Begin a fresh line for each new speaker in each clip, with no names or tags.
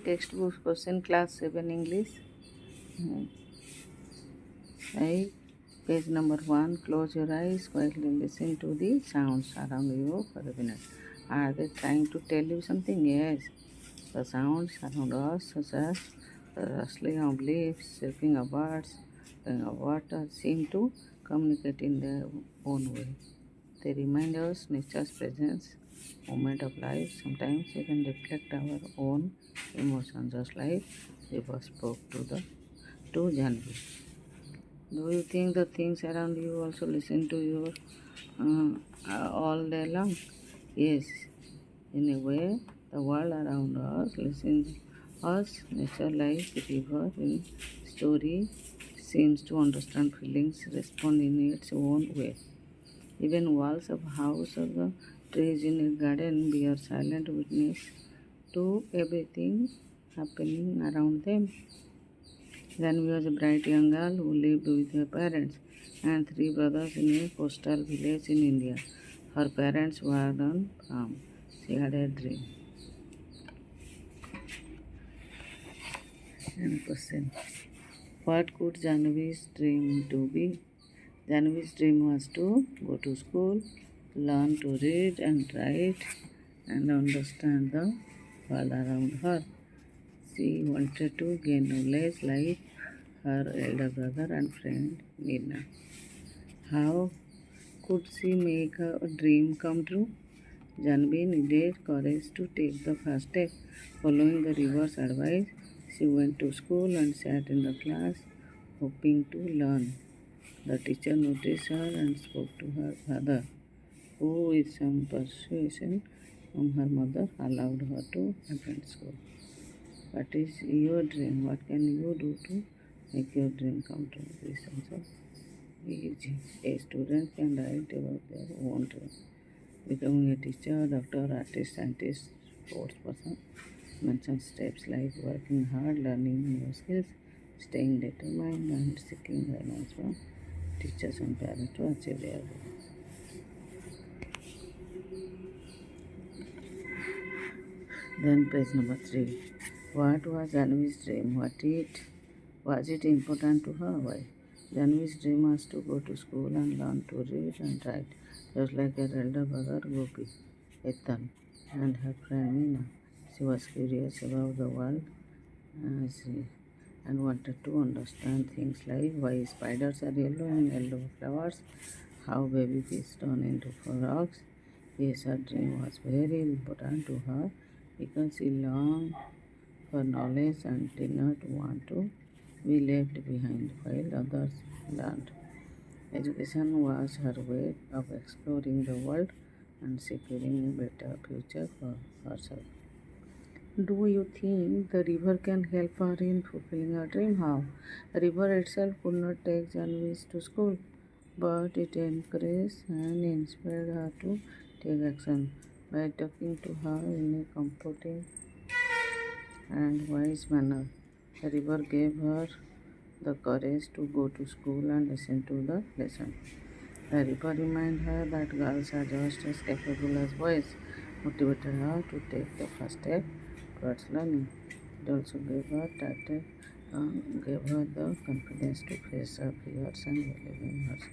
Textbook question class 7 English. Right. Page number 1. Close your eyes quietly listen to the sounds around you for a minute. Are they trying to tell you something? Yes. The sounds around us, such as the rustling of leaves, chirping of birds, flowing of water, seem to communicate in their own way. They remind us nature's presence, moment of life, sometimes even reflect our own emotions, just like river spoke to Janvi. Do you think the things around you also listen to you all day long? Yes, in a way, the world around us listens us. Nature, like river in story, seems to understand feelings, respond in its own way. Even walls of house or the trees in a garden bear silent witness to everything happening around them. Then was a bright young girl who lived with her parents and three brothers in a coastal village in India. Her parents were on farm. She had a dream. And question: what could Janvi's dream to be? Janvi's dream was to go to school, learn to read and write, and understand the world around her. She wanted to gain knowledge like her elder brother and friend Bina. How could she make her dream come true? Janvi needed courage to take the first step. Following the river's advice, she went to school and sat in the class, hoping to learn. The teacher noticed her and spoke to her father, who, with some persuasion from her mother, allowed her to attend school. What is your dream? What can you do to make your dream come true? This also easy. A student can write about their own dream. Becoming a teacher, doctor, artist, scientist, sports person. Mention steps like working hard, learning new skills, staying determined, and seeking guidance from teachers and parents to achieve their goal. Then page number 3. What was Janvi's dream? Was it important to her? Why? Janvi's dream was to go to school and learn to read and write, just like her elder brother Gopi, Ethan, and her friend Meena. She was curious about the world and wanted to understand things like why spiders are yellow and yellow flowers, how baby fish turn into frogs. Yes, her dream was very important to her because she longed for knowledge and did not want to be left behind while others learned. Education was her way of exploring the world and securing a better future for herself. Do you think the river can help her in fulfilling her dream? How? The river itself could not take Janvi to school, but it encouraged and inspired her to take action by talking to her in a comforting and wise manner. The river gave her the courage to go to school and listen to the lesson. The river reminded her that girls are just as capable as boys, motivated her to take the first step towards learning. It also gave her the confidence to face her fears and believe in herself.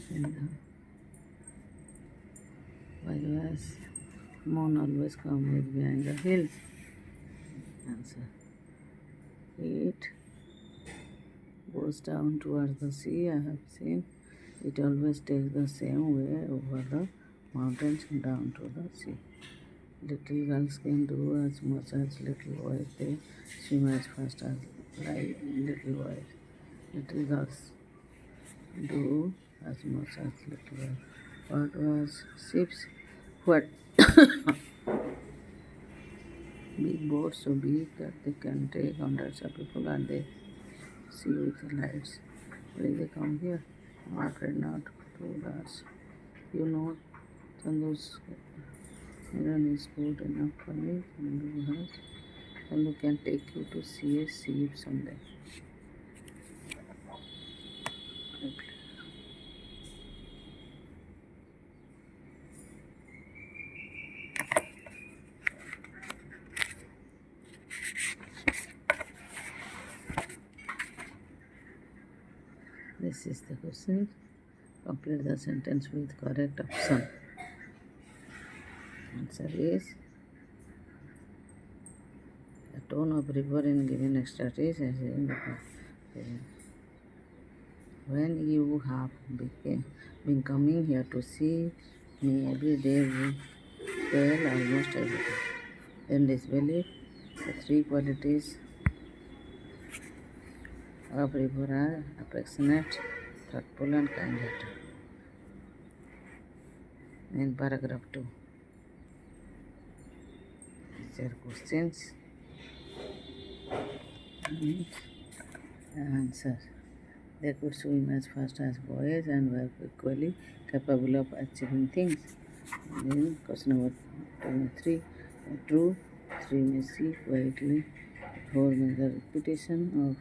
And why was moon always come with behind the hills? Answer. It goes down towards the sea. I have seen it always takes the same way over the mountains and down to the sea. Little girls can do as much as little boys. They swim as fast as like little boys. Little girls do as much as little boys. What was ships? What big boats so big that they can take hundreds of people and they see with the lights. Will they come here? I'm afraid not. Too large. You know, Chandu's Iran is good enough for me. Chandu can take you to see a ship someday. said. Complete the sentence with correct option. Answer is the tone of river in given extract as in the when you have been coming here to see me every day, we tell almost everything. Then disbelief, the three qualities of river are affectionate, thoughtful, and kind-hearted. In paragraph 2, there are questions and answers. They could swim as fast as boys and were equally capable of achieving things. Then question number 3. True. 3 messy, quietly. 4 the repetition of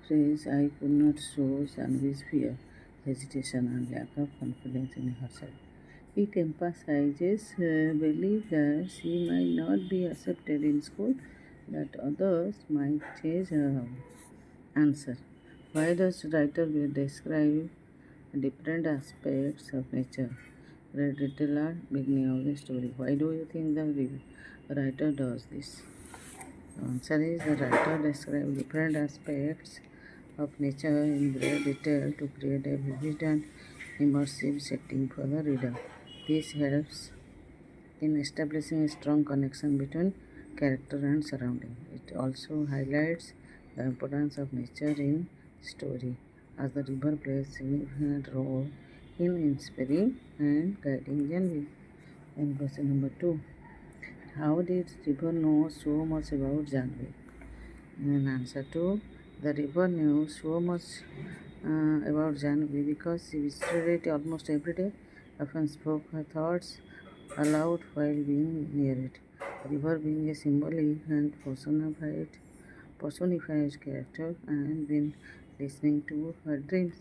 phrase I could not show Janvi's fear, hesitation and lack of confidence in herself. It emphasizes belief that she might not be accepted in school, that others might change her answer. Why does writer will describe different aspects of nature? Read detail at beginning of the story. Why do you think the writer does this? The answer is the writer describes different aspects of nature in great detail to create a vivid and immersive setting for the reader. This helps in establishing a strong connection between character and surrounding. It also highlights the importance of nature in story, as the river plays a significant role in inspiring and guiding Janvi. And question number 2. How did river know so much about Janvi? And answer 2. The river knew so much about Janvi because she visited it almost every day, often spoke her thoughts aloud while being near it. River being a symbolic and personified character and been listening to her dreams,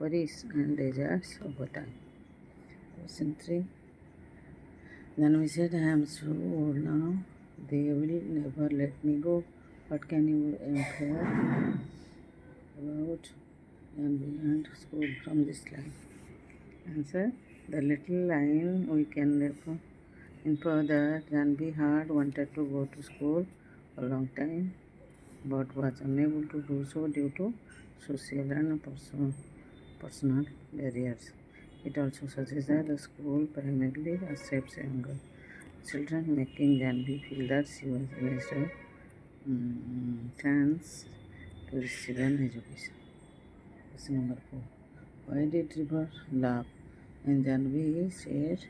worries and desires over time. Question 3. Then we said, I am so old now, they will never let me go. What can you infer about and beyond school from this line? Answer. The little line we can infer that Janvi had wanted to go to school for a long time but was unable to do so due to social and personal barriers. It also suggests that the school primarily accepts younger children, making Janvi feel that she was raised a chance to receive an education. Question number 4. Why did River laugh? And Janvi said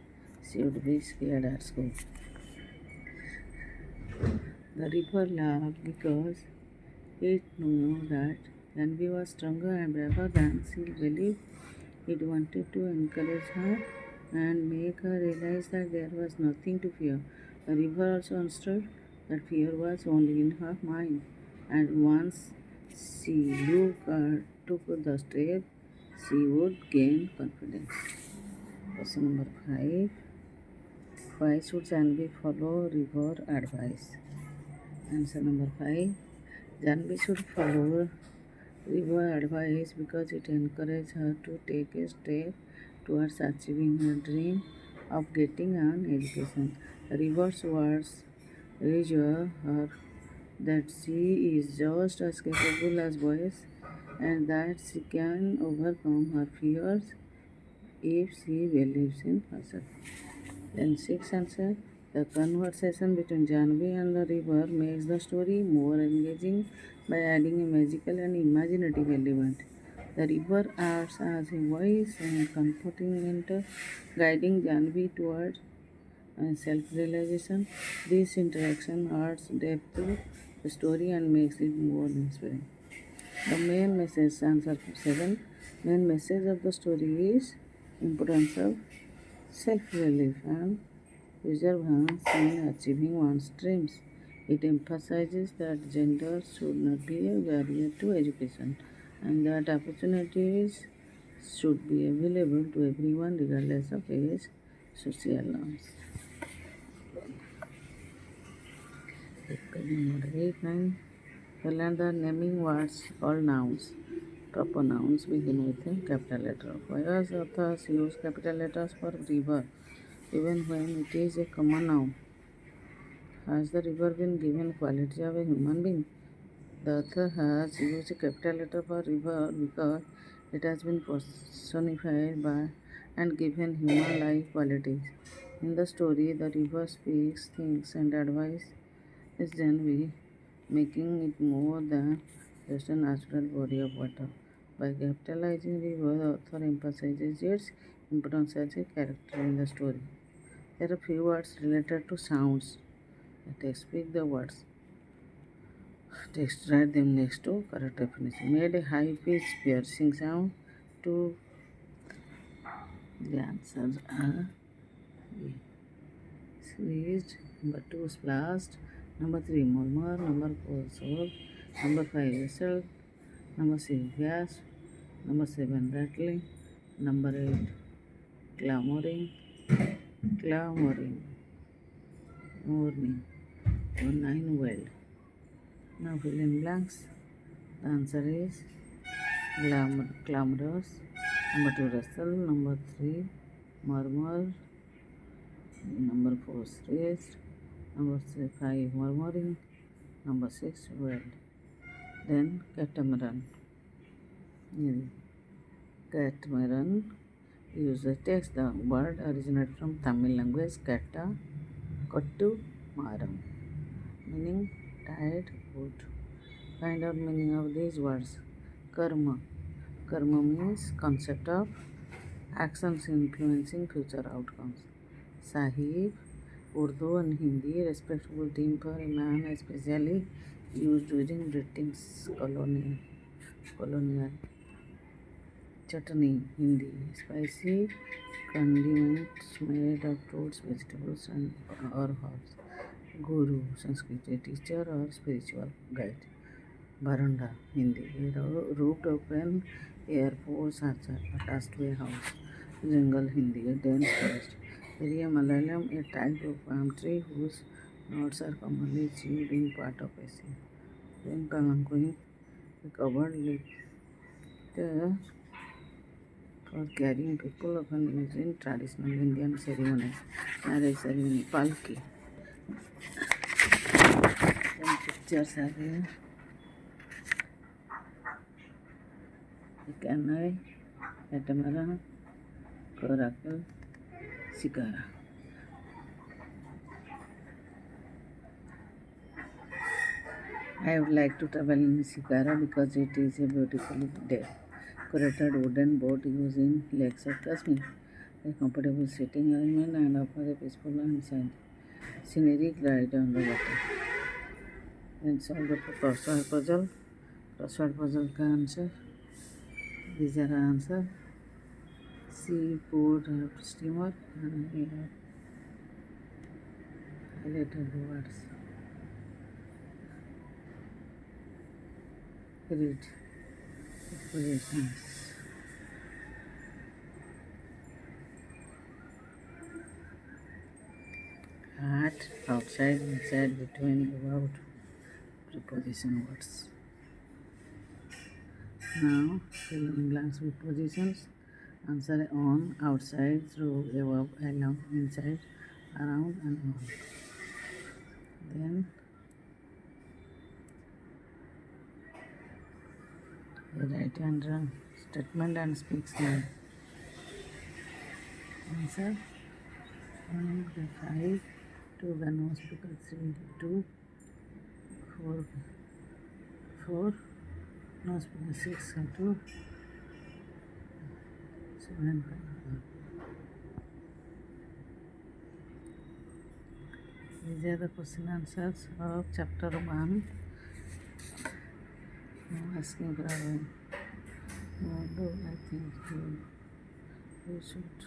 she would be scared at school. The river laughed because it knew that Janvi was stronger and braver than she believed. It wanted to encourage her and make her realize that there was nothing to fear. The river also understood that fear was only in her mind, and once she took the step, she would gain confidence. Question number 5. Why should Janvi follow river advice? Answer number 5. Janvi should follow river advice because it encourages her to take a step towards achieving her dream of getting an education. River's words reassure her that she is just as capable as boys and that she can overcome her fears if she believes in herself. Then 6 answer. The conversation between Janvi and the river makes the story more engaging by adding a magical and imaginative element. The river acts as a voice and comforting mentor, guiding Janvi towards self-realization. This interaction adds depth to the story and makes it more inspiring. The main message, answer 7, main message of the story is importance of self-relief and perseverance in achieving one's dreams. It emphasizes that gender should not be a barrier to education and that opportunities should be available to everyone regardless of age, social norms. Page number 8, 9. We learn the naming words, all nouns. Proper nouns begin with a capital letter. Why authors use capital letters for river, even when it is a common noun? Has the river been given quality of a human being? The author has used a capital letter for river because it has been personified by and given human-like qualities. In the story, the river speaks, thinks, and advises genuine, making it more than just a natural body of water. By capitalizing river, the author emphasizes its importance as a character in the story. There are few words related to sounds. Let us speak the words. Text write them next to correct definition. Made a high pitched piercing sound. Two the answers are squeezed. Number two splashed. Number three murmur. Number four soul. Number five whistle. Number six gas. Number seven rattling. Number eight clamoring. Clamoring. Morning. Number nine well. Now fill in blanks. The answer is clamorous. Number two rustle. Number three murmur. Number four stressed. Number five murmuring. Number six well. Then catamaran. Catamaran. Use the text. The word originated from Tamil language kata kottu maram, meaning tied wood. Find out meaning of these words. Karma. Karma means concept of actions influencing future outcomes. Sahib, Urdu and Hindi, respectable term for a man especially used during British colonial. Chutney, Hindi, spicy condiments made of fruits, vegetables or herbs. Guru, Sanskrit, a teacher or spiritual guide. Baranda, Hindi, a roofed open airport attached to a house. Jungle, Hindi, a dense forest. Area, Malayalam, a type of palm tree whose nuts are commonly chewed in part of Asia. Then Palanquin, a covered litter for carrying people often used in traditional Indian ceremonies. Marriage ceremony, Palki. Then pictures are here. Canai, catamaran, coracle, shikara. I would like to travel in Shikara because it is a beautifully decorated wooden boat used in lakes of Kashmir. A comfortable sitting arrangement and offers a peaceful and scenic ride on the water. Then solve the crossword puzzle. Crossword puzzle का answer. These are answer. Seafood steamer and here highlighted the words. Read positions. At, outside, inside, between, about, preposition words. Now fill in blanks with positions. Answer on, outside, through, above, along, inside, around, and on. Then write and statement and speaks name. Answer 1 by 5, 2 by no speaker 3, 2, 4, no speaker 6, 2, 7, 5. These are the question answers of chapter 1. Now asking problem. What do I think you should?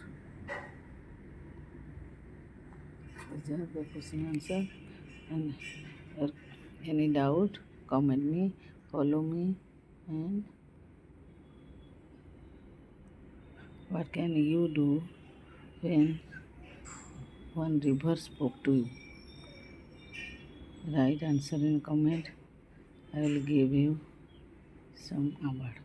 These are the question answer. And any doubt, comment me, follow me, and what can you do when one river spoke to you? Write answer in comment. I will give you some award.